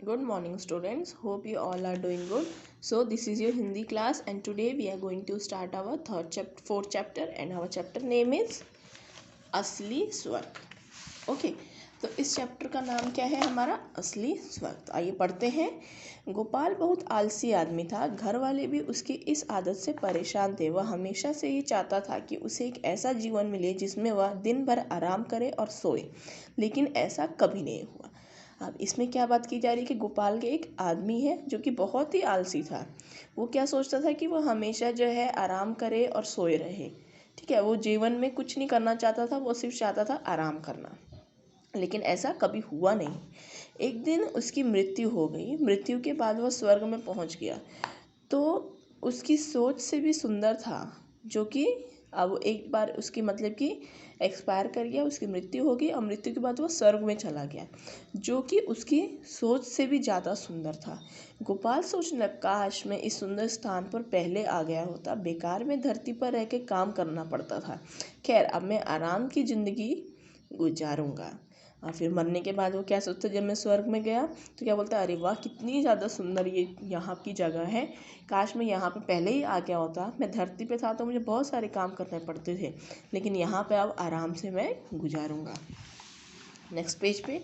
Good morning, students. Hope you all are doing good. So this is your Hindi class, and today we are going to start our fourth chapter, and our chapter name is असली स्वर्ग. Okay, तो इस chapter का नाम क्या है हमारा? असली स्वर्ग. आइए पढ़ते हैं. गोपाल बहुत आलसी आदमी था. घर वाले भी उसकी इस आदत से परेशान थे. वह हमेशा से ही चाहता था कि उसे एक ऐसा जीवन मिले जिसमें वह दिन भर आराम करे और सोए, लेकिन ऐसा कभी नहीं हुआ. अब इसमें क्या बात की जा रही है कि गोपाल के एक आदमी है जो कि बहुत ही आलसी था. वो क्या सोचता था कि वो हमेशा जो है आराम करे और सोए रहे. ठीक है, वो जीवन में कुछ नहीं करना चाहता था, वो सिर्फ चाहता था आराम करना, लेकिन ऐसा कभी हुआ नहीं. एक दिन उसकी मृत्यु हो गई. मृत्यु के बाद वह स्वर्ग में पहुंच गया. तो उसकी सोच से भी सुंदर था, जो कि अब एक बार उसकी मतलब कि एक्सपायर कर गया, उसकी मृत्यु हो गई और मृत्यु के बाद वो स्वर्ग में चला गया, जो कि उसकी सोच से भी ज़्यादा सुंदर था. गोपाल सोचने लगा, काश मैं इस सुंदर स्थान पर पहले आ गया होता. बेकार में धरती पर रह के काम करना पड़ता था. खैर, अब मैं आराम की ज़िंदगी गुजारूंगा. और फिर मरने के बाद वो क्या सोचता, जब मैं स्वर्ग में गया तो क्या बोलता, अरे वाह कितनी ज़्यादा सुंदर ये यहाँ की जगह है. काश मैं यहाँ पे पहले ही आ गया होता. मैं धरती पे था तो मुझे बहुत सारे काम करने पड़ते थे, लेकिन यहाँ पे अब आराम से मैं गुजारूंगा. नेक्स्ट पेज पे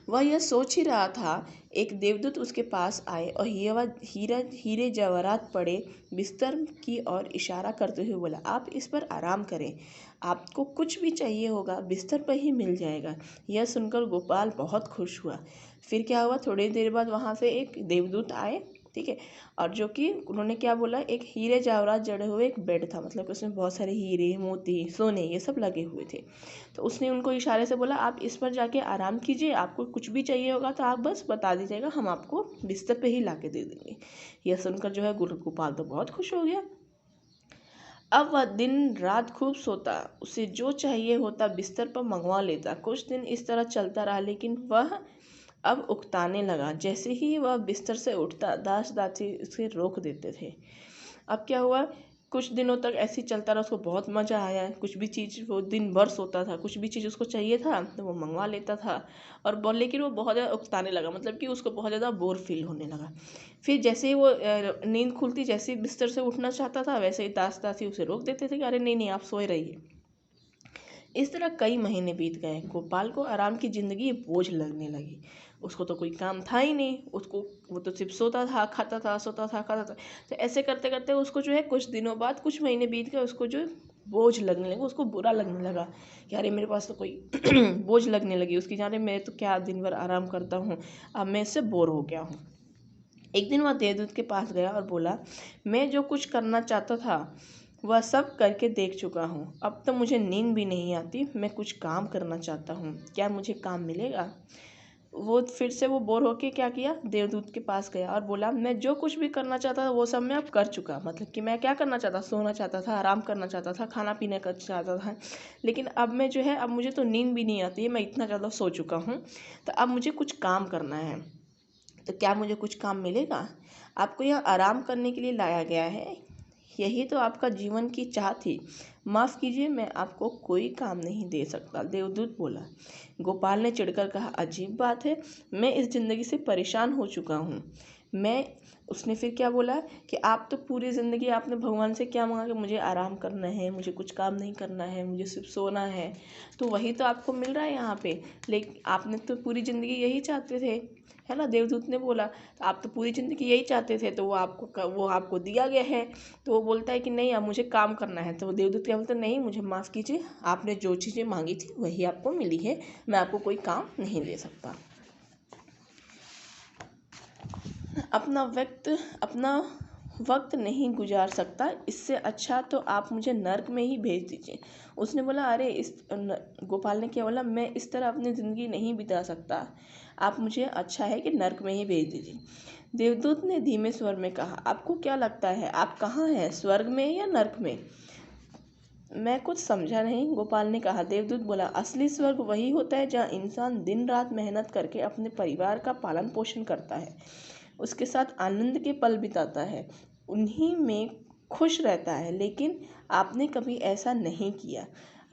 वह यह सोच ही रहा था, एक देवदूत उसके पास आए और हीरे जवाहरात पड़े बिस्तर की ओर इशारा करते हुए बोला, आप इस पर आराम करें. आपको कुछ भी चाहिए होगा बिस्तर पर ही मिल जाएगा. यह सुनकर गोपाल बहुत खुश हुआ. फिर क्या हुआ, थोड़ी देर बाद वहाँ से एक देवदूत आए. ठीक है, और जो कि उन्होंने क्या बोला, एक हीरे जवाहरात जड़े हुए एक बेड था, मतलब कि उसमें बहुत सारे हीरे मोती सोने ये सब लगे हुए थे. तो उसने उनको इशारे से बोला, आप इस पर जाके आराम कीजिए. आपको कुछ भी चाहिए होगा तो आप बस बता दीजिएगा, हम आपको बिस्तर पे ही ला के दे देंगे. यह सुनकर जो है गोपाल तो बहुत खुश हो गया. अब वह दिन रात खूब सोता, उसे जो चाहिए होता बिस्तर पर मंगवा लेता. कुछ दिन इस तरह चलता रहा, लेकिन वह अब उकताने लगा. जैसे ही वह बिस्तर से उठता, दास दासी उसे रोक देते थे. अब क्या हुआ, कुछ दिनों तक ऐसे ही चलता रहा. उसको बहुत मज़ा आया. कुछ भी चीज़, वो दिन भर सोता था, कुछ भी चीज़ उसको चाहिए था तो वो मंगवा लेता था. और लेकिन वो बहुत ज़्यादा उकताने लगा, मतलब कि उसको बहुत ज़्यादा बोर फील होने लगा. फिर जैसे ही वो नींद खुलती, जैसे ही बिस्तर से उठना चाहता था, वैसे ही दास दासी उसे रोक देते थे कि अरे नहीं नहीं, आप सोए रहिए. इस तरह कई महीने बीत गए. गोपाल को आराम की ज़िंदगी बोझ लगने लगी. उसको तो कोई काम था ही नहीं. उसको वो तो सिर्फ सोता था, खाता था, सोता था, खाता था. तो ऐसे करते करते उसको जो है कुछ दिनों बाद, कुछ महीने बीत गए, उसको जो बोझ लगने लगा, उसको बुरा लगने लगा कि अरे मेरे पास तो कोई बोझ लगने लगी उसकी, जाने मैं तो क्या दिन भर आराम करता हूँ, अब मैं इससे बोर हो गया हूँ. एक दिन वह देवदूत के पास गया और बोला, मैं जो कुछ करना चाहता था वह सब करके देख चुका हूँ. अब तो मुझे नींद भी नहीं आती. मैं कुछ काम करना चाहता हूँ, क्या मुझे काम मिलेगा? वो फिर से वो बोर होके क्या किया, देवदूत के पास गया और बोला, मैं जो कुछ भी करना चाहता था वो सब मैं अब कर चुका. मतलब कि मैं क्या करना चाहता, सोना चाहता था, आराम करना चाहता था, खाना पीना कर चाहता था, लेकिन अब मैं जो है, अब मुझे तो नींद भी नहीं आती है. मैं इतना ज़्यादा सो चुका हूँ, तो अब मुझे कुछ काम करना है. तो क्या मुझे कुछ काम मिलेगा? आपको यह आराम करने के लिए लाया गया है. यही तो आपका जीवन की चाह थी. माफ़ कीजिए, मैं आपको कोई काम नहीं दे सकता. देवदूत बोला. गोपाल ने चिढ़कर कहा, अजीब बात है, मैं इस ज़िंदगी से परेशान हो चुका हूँ. मैं उसने फिर क्या बोला कि आप तो पूरी ज़िंदगी आपने भगवान से क्या मांगा कि मुझे आराम करना है, मुझे कुछ काम नहीं करना है, मुझे सिर्फ सोना है. तो वही तो आपको मिल रहा है यहाँ पे. लेकिन आपने तो पूरी ज़िंदगी यही चाहते थे, है ना? देवदूत ने बोला, तो आप तो पूरी ज़िंदगी यही चाहते थे, तो वो आपको दिया गया है. तो वो बोलता है कि नहीं, अब मुझे काम करना है. तो वो देवदूत क्या बोलता है, नहीं, मुझे माफ़ कीजिए, आपने जो चीज़ें मांगी थी वही आपको मिली है. मैं आपको कोई काम नहीं दे सकता. अपना वक्त नहीं गुजार सकता, इससे अच्छा तो आप मुझे नर्क में ही भेज दीजिए. उसने बोला, अरे गोपाल ने क्या बोला, मैं इस तरह अपनी ज़िंदगी नहीं बिता सकता. आप मुझे अच्छा है कि नर्क में ही भेज दीजिए. देवदूत ने धीमे स्वर में कहा, आपको क्या लगता है आप कहाँ हैं, स्वर्ग में या नर्क में? मैं कुछ समझा नहीं, गोपाल ने कहा. देवदूत बोला, असली स्वर्ग वही होता है जहाँ इंसान दिन रात मेहनत करके अपने परिवार का पालन पोषण करता है, उसके साथ आनंद के पल बिताता है, उन्हीं में खुश रहता है. लेकिन आपने कभी ऐसा नहीं किया.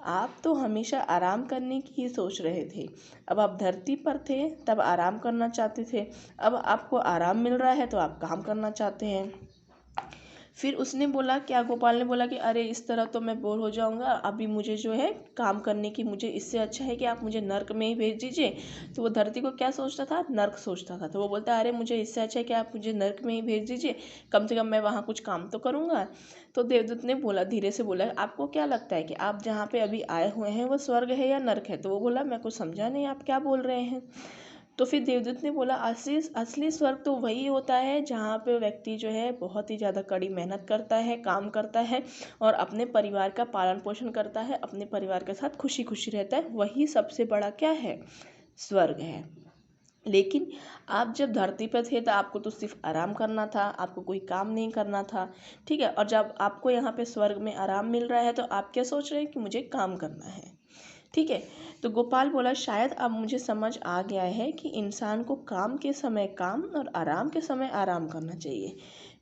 आप तो हमेशा आराम करने की ही सोच रहे थे। अब आप धरती पर थे तब आराम करना चाहते थे, अब आपको आराम मिल रहा है तो आप काम करना चाहते हैं। फिर उसने बोला, क्या गोपाल ने बोला कि अरे इस तरह तो मैं बोर हो जाऊंगा, अभी मुझे जो है काम करने की, मुझे इससे अच्छा है कि आप मुझे नर्क में ही भेज दीजिए। तो वो धरती को क्या सोचता था, नर्क सोचता था। तो वो बोलता है अरे मुझे इससे अच्छा है कि आप मुझे नर्क में ही भेज दीजिए, कम से कम मैं वहाँ कुछ काम तो करूँगा। तो देवदूत ने बोला, धीरे से बोला, आपको क्या लगता है कि आप जहाँ पे अभी आए हुए हैं वो स्वर्ग है या नर्क है? तो वो बोला, मैं कुछ समझा नहीं आप क्या बोल रहे हैं। तो फिर देवदूत ने बोला, असली असली स्वर्ग तो वही होता है जहाँ पे व्यक्ति जो है बहुत ही ज़्यादा कड़ी मेहनत करता है, काम करता है और अपने परिवार का पालन पोषण करता है, अपने परिवार के साथ खुशी खुशी रहता है, वही सबसे बड़ा क्या है, स्वर्ग है। लेकिन आप जब धरती पर थे तो आपको तो सिर्फ आराम करना था, आपको कोई काम नहीं करना था, ठीक है। और जब आपको यहाँ पे स्वर्ग में आराम मिल रहा है तो आप क्या सोच रहे हैं कि मुझे काम करना है, ठीक है। तो गोपाल बोला, शायद अब मुझे समझ आ गया है कि इंसान को काम के समय काम और आराम के समय आराम करना चाहिए।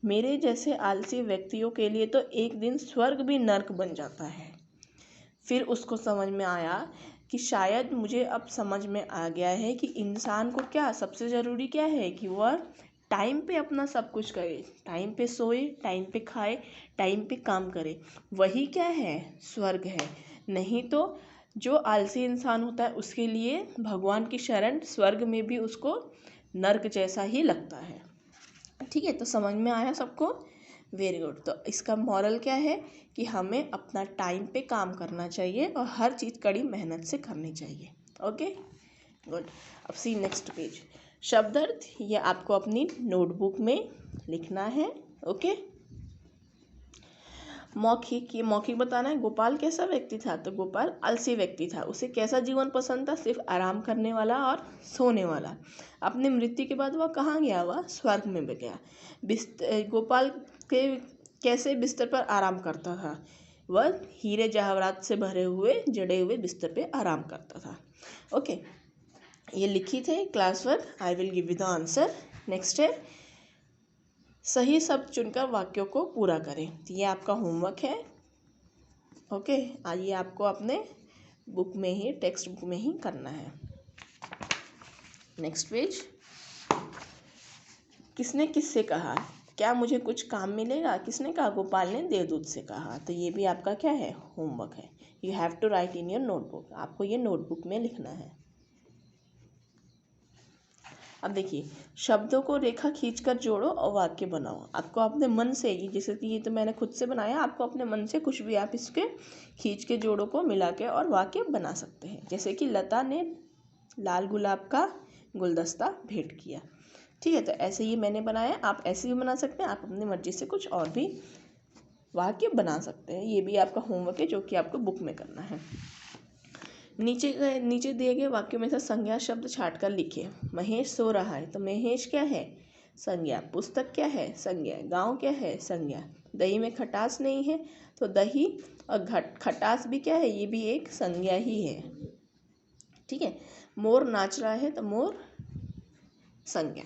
मेरे जैसे आलसी व्यक्तियों के लिए तो एक दिन स्वर्ग भी नर्क बन जाता है। फिर उसको समझ में आया कि शायद मुझे अब समझ में आ गया है कि इंसान को क्या सबसे ज़रूरी क्या है कि वह टाइम पे अपना सब कुछ करे, टाइम पे सोए, टाइम पे खाए, टाइम पे काम करे, वही क्या है, स्वर्ग है। नहीं तो जो आलसी इंसान होता है उसके लिए भगवान की शरण स्वर्ग में भी उसको नर्क जैसा ही लगता है, ठीक है। तो समझ में आया सबको, वेरी गुड। तो इसका मॉरल क्या है कि हमें अपना टाइम पे काम करना चाहिए और हर चीज़ कड़ी मेहनत से करनी चाहिए। Okay, good. अब सी नेक्स्ट पेज, शब्दार्थ ये आपको अपनी नोटबुक में लिखना है। ओके, मौखिक, ये मौखिक बताना है। गोपाल कैसा व्यक्ति था, तो गोपाल आलसी व्यक्ति था। उसे कैसा जीवन पसंद था, सिर्फ आराम करने वाला और सोने वाला। अपनी मृत्यु के बाद वह कहाँ गया, वह स्वर्ग में गया। गोपाल के कैसे बिस्तर पर आराम करता था, वह हीरे जवाहरात से भरे हुए जड़े हुए बिस्तर पे आराम करता था। ओके, ये लिखी थे class work, I will give you the answer. Next है, सही शब्द चुनकर वाक्यों को पूरा करें। तो ये आपका होमवर्क है। ओके, आइए आपको अपने बुक में ही, टेक्स्ट बुक में ही करना है। नेक्स्ट पेज, किसने किससे कहा, क्या मुझे कुछ काम मिलेगा, किसने कहा, गोपाल ने देवदूत से कहा। तो ये भी आपका क्या है, होमवर्क है। You have to write in your notebook, आपको ये नोटबुक में लिखना है। अब देखिए, शब्दों को रेखा खींचकर जोड़ो और वाक्य बनाओ। आपको अपने मन से, ये जैसे कि ये तो मैंने खुद से बनाया, आपको अपने मन से कुछ भी आप इसके खींच के जोड़ों को मिला के और वाक्य बना सकते हैं। जैसे कि लता ने लाल गुलाब का गुलदस्ता भेंट किया, ठीक है। तो ऐसे ही मैंने बनाया, आप ऐसे भी बना सकते हैं, आप अपनी मर्जी से कुछ और भी वाक्य बना सकते हैं। ये भी आपका होमवर्क है जो कि आपको बुक में करना है। नीचे दिए गए वाक्यों में से संज्ञा शब्द छाट कर लिखिए। महेश सो रहा है, तो महेश क्या है, संज्ञा। पुस्तक क्या है, संज्ञा। गांव क्या है, संज्ञा। दही में खटास नहीं है, तो दही और खटास भी क्या है, ये भी एक संज्ञा ही है, ठीक है। मोर नाच रहा है, तो मोर संज्ञा।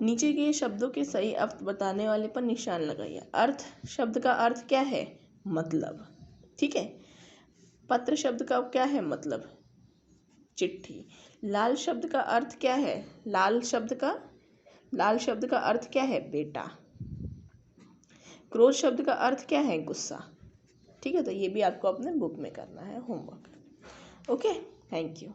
नीचे के शब्दों के सही अर्थ बताने वाले पर निशान लगाइए। अर्थ शब्द का अर्थ क्या है, मतलब, ठीक है। पत्र शब्द का क्या है मतलब, चिट्ठी। लाल शब्द का अर्थ क्या है, लाल शब्द का अर्थ क्या है, बेटा। क्रोध शब्द का अर्थ क्या है, गुस्सा, ठीक है। तो ये भी आपको अपने बुक में करना है होमवर्क। Okay, thank you.